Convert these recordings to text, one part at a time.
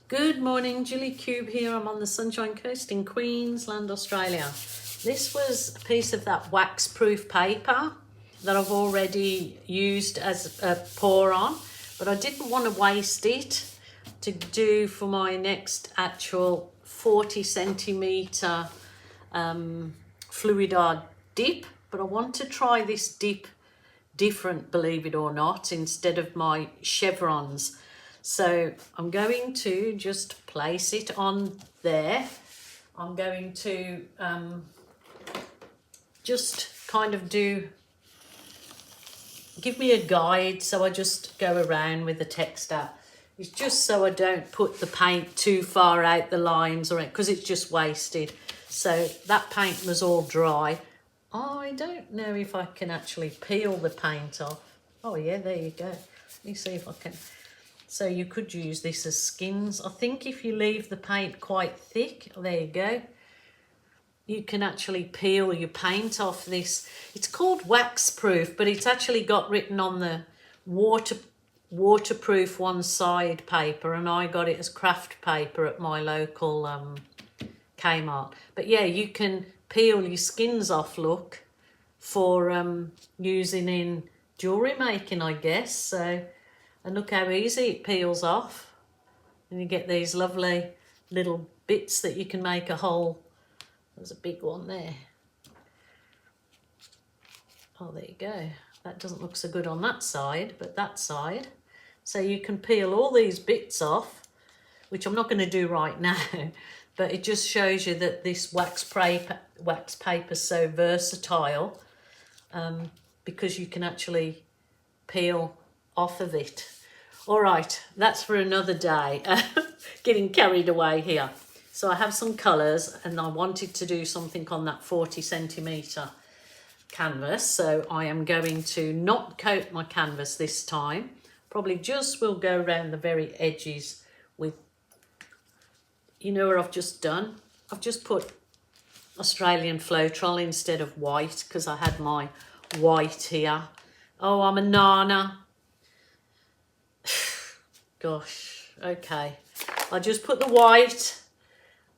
Good morning, Julie Cube here. I'm on the Sunshine Coast in Queensland, Australia. This was a piece of that wax-proof paper that I've already used as a pour on, but I didn't want to waste it to do for my next actual 40 centimetre fluid art dip, but I want to try this dip different, believe it or not, instead of my chevrons. So I'm going to just place it on there. I'm going to just kind of give me a guide. So I just go around with the texture. It's just so I don't put the paint too far out the lines or because it's just wasted. So that paint was all dry. I don't know if I can actually peel the paint off. Oh yeah, there you go. Let me see if I can. So you could use this as skins. I think if you leave the paint quite thick, there you go, you can actually peel your paint off this. It's called wax proof, but it's actually got written on the waterproof one side paper, and I got it as craft paper at my local Kmart. But yeah, you can peel your skins off, look, for using in jewellery making, I guess. So, and look how easy it peels off. And you get these lovely little bits that you can make a whole. There's a big one there. Oh, there you go. That doesn't look so good on that side, but that side. So you can peel all these bits off, which I'm not going to do right now, but it just shows you that this wax paper is so versatile, because you can actually peel off of it. All right, that's for another day. Getting carried away here. So I have some colours and I wanted to do something on that 40 centimetre canvas. So I am going to not coat my canvas this time. Probably just will go around the very edges with, you know what I've just done? I've just put Australian Floetrol instead of white because I had my white here. Oh, I'm a nana. Gosh, okay. I just put the white.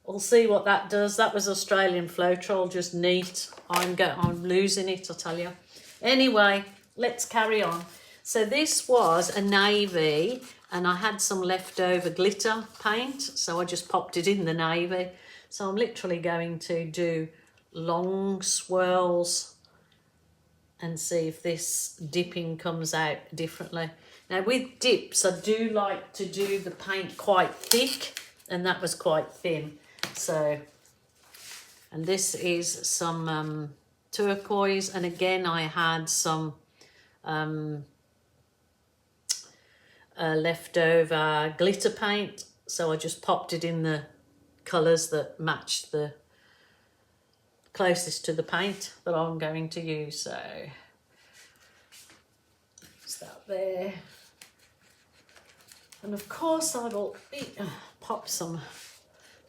We'll see what that does. That was Australian Floetrol, just neat. I'm losing it, I tell you. Anyway, let's carry on. So this was a navy, and I had some leftover glitter paint, so I just popped it in the navy. So I'm literally going to do long swirls and see if this dipping comes out differently. Now with dips, I do like to do the paint quite thick, and that was quite thin. So, and this is some turquoise, and again I had some leftover glitter paint, so I just popped it in the colours that matched the closest to the paint that I'm going to use. So it's that there, and of course I will pop some.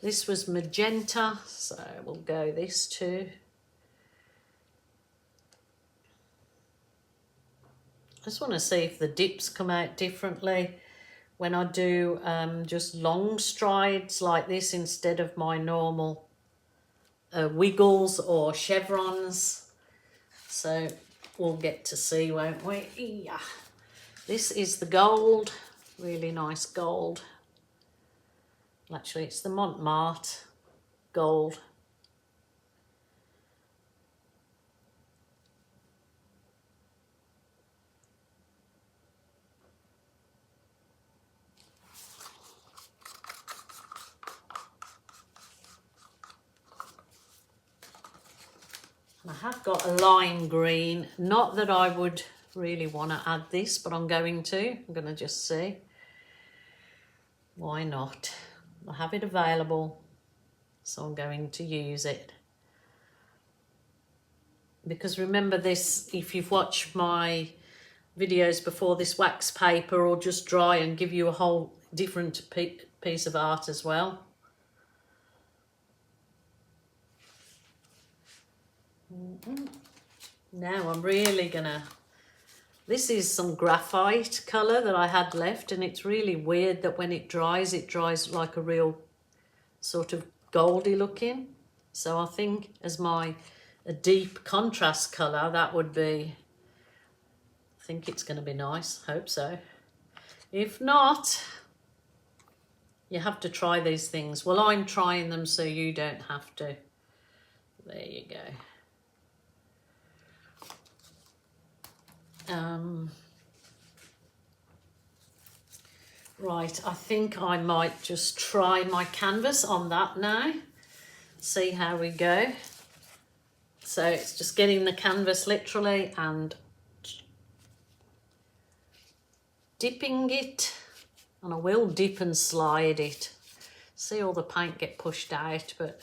This was magenta, so we'll go this too. I just want to see if the dips come out differently when I do just long strides like this instead of my normal wiggles or chevrons. So we'll get to see, won't we? Yeah. This is the gold, really nice gold. Actually, it's the Montmartre gold. And I have got a lime green. Not that I would really want to add this, but I'm going to. I'm going to just see. Why not? I have it available, so I'm going to use it. Because remember this, if you've watched my videos before, this wax paper will just dry and give you a whole different piece of art as well. Now I'm really gonna This is some graphite colour that I had left, and it's really weird that when it dries like a real sort of goldy looking. So I think as a deep contrast colour, that would be, I think it's going to be nice. Hope so. If not, you have to try these things. Well, I'm trying them so you don't have to. There you go. Right, I think I might just try my canvas on that now. See how we go. So it's just getting the canvas literally and dipping it. And I will dip and slide it. See all the paint get pushed out, but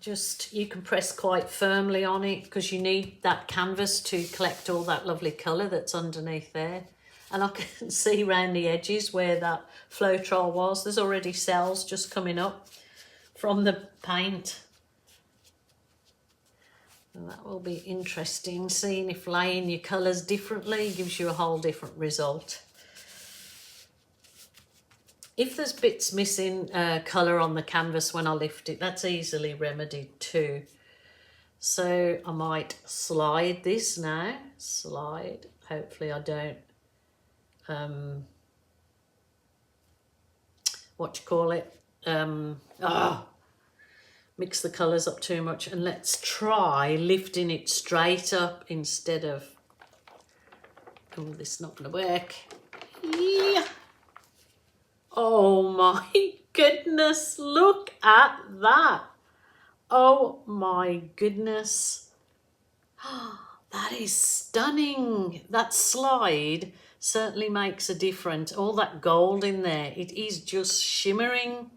just, you can press quite firmly on it because you need that canvas to collect all that lovely colour that's underneath there. And I can see around the edges where that Floetrol was. There's already cells just coming up from the paint. And that will be interesting, seeing if laying your colours differently gives you a whole different result. If there's bits missing colour on the canvas when I lift it, that's easily remedied too. So I might slide this now. Slide. Hopefully I don't, mix the colours up too much. And let's try lifting it straight up instead of, oh, this is not going to work. Yeah. Oh my goodness, look at that. Oh my goodness. That is stunning. That slide certainly makes a difference. All that gold in there, it is just shimmering.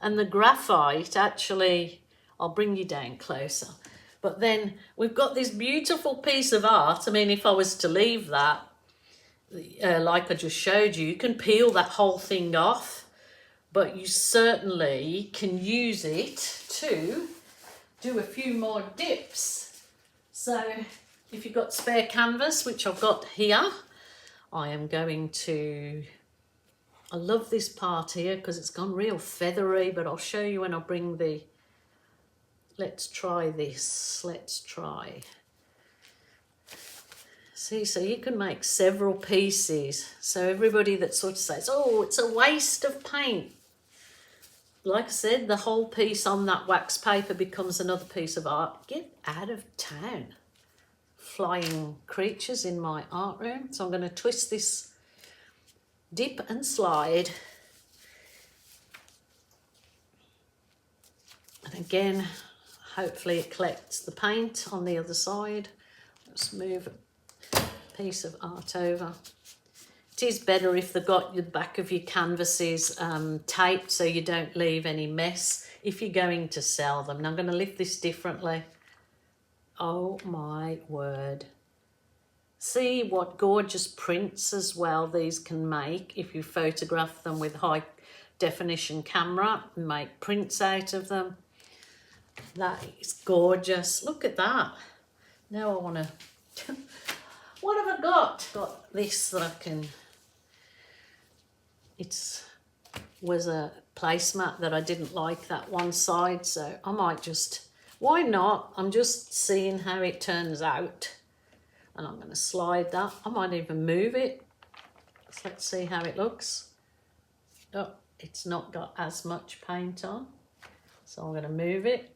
And the graphite actually, I'll bring you down closer. But then we've got this beautiful piece of art. I mean, if I was to leave that, like I just showed you, you can peel that whole thing off, but you certainly can use it to do a few more dips. So if you've got spare canvas, which I've got here, I am going to, I love this part here because it's gone real feathery, but I'll show you when I bring the, let's try this, let's try. See, so you can make several pieces. So everybody that sort of says, oh, it's a waste of paint. Like I said, the whole piece on that wax paper becomes another piece of art. Get out of town. Flying creatures in my art room. So I'm going to twist this, dip and slide. And again, hopefully it collects the paint on the other side. Let's move piece of art over. It is better if they've got the back of your canvases taped so you don't leave any mess if you're going to sell them. Now I'm going to lift this differently. Oh my word. See what gorgeous prints as well these can make if you photograph them with high definition camera and make prints out of them. That is gorgeous. Look at that. Now I want to what have I got? Got this that I can, was a placemat that I didn't like that one side, so I might just, why not? I'm just seeing how it turns out. And I'm going to slide that. I might even move it. So let's see how it looks. Oh, it's not got as much paint on. So I'm going to move it.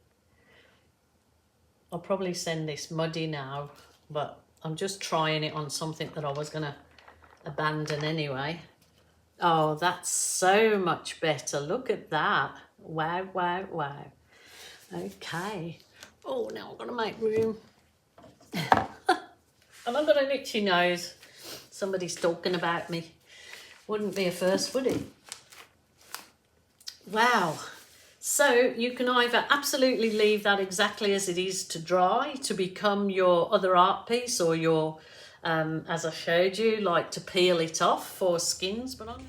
I'll probably send this muddy now, but I'm just trying it on something that I was going to abandon anyway. Oh, that's so much better. Look at that. Wow, wow, wow. Okay. Oh, now I'm going to make room. And I've got an itchy nose. Somebody's talking about me. Wouldn't be a first, would it? Wow. So you can either absolutely leave that exactly as it is to dry to become your other art piece, or your, as I showed you, like to peel it off for skins. But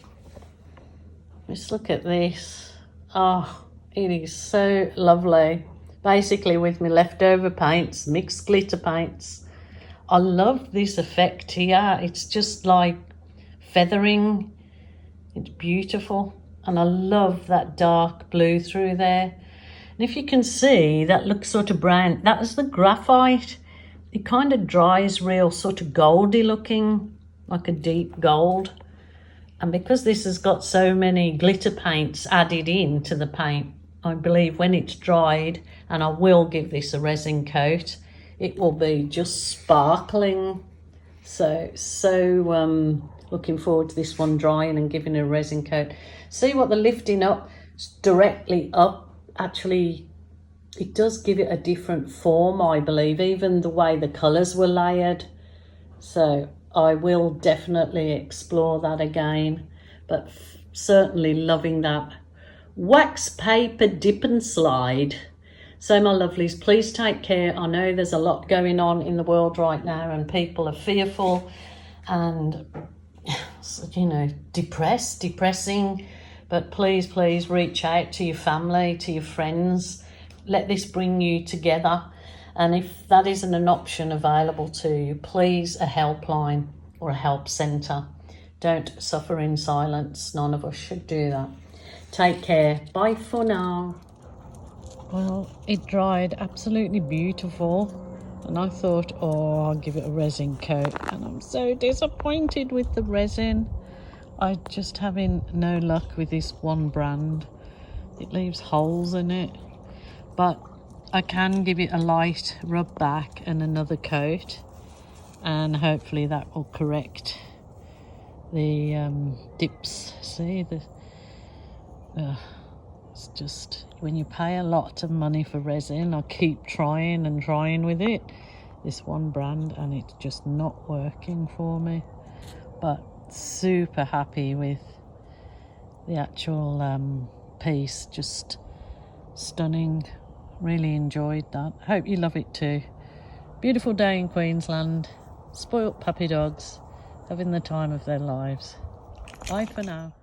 just look at this. Oh, it is so lovely. basically with my leftover paints, mixed glitter paints. I love this effect here. It's just like feathering. It's beautiful. And I love that dark blue through there. And if you can see, that looks sort of brown. That is the graphite. It kind of dries real sort of goldy looking, like a deep gold. And because this has got so many glitter paints added in to the paint, I believe when it's dried, and I will give this a resin coat, it will be just sparkling. So looking forward to this one drying and giving it a resin coat. See what the lifting up directly up, actually, it does give it a different form, I believe, even the way the colours were layered. So I will definitely explore that again, but certainly loving that wax paper dip and slide. So my lovelies, please take care. I know there's a lot going on in the world right now and people are fearful and, you know, depressing, but please reach out to your family, to your friends. Let this bring you together. And if that isn't an option available to you, please a helpline or a help centre. Don't suffer in silence. None of us should do that. Take care. Bye for now. Well, it dried absolutely beautiful. And I thought, oh, I'll give it a resin coat. And I'm so disappointed with the resin. I'm just having no luck with this one brand. It leaves holes in it. But I can give it a light rub back and another coat, and hopefully that will correct the dips. See, it's just when you pay a lot of money for resin, I keep trying and trying with it, this one brand, and it's just not working for me. But super happy with the actual piece, just stunning. Really enjoyed that. Hope you love it too. Beautiful day in Queensland. Spoilt puppy dogs having the time of their lives. Bye for now.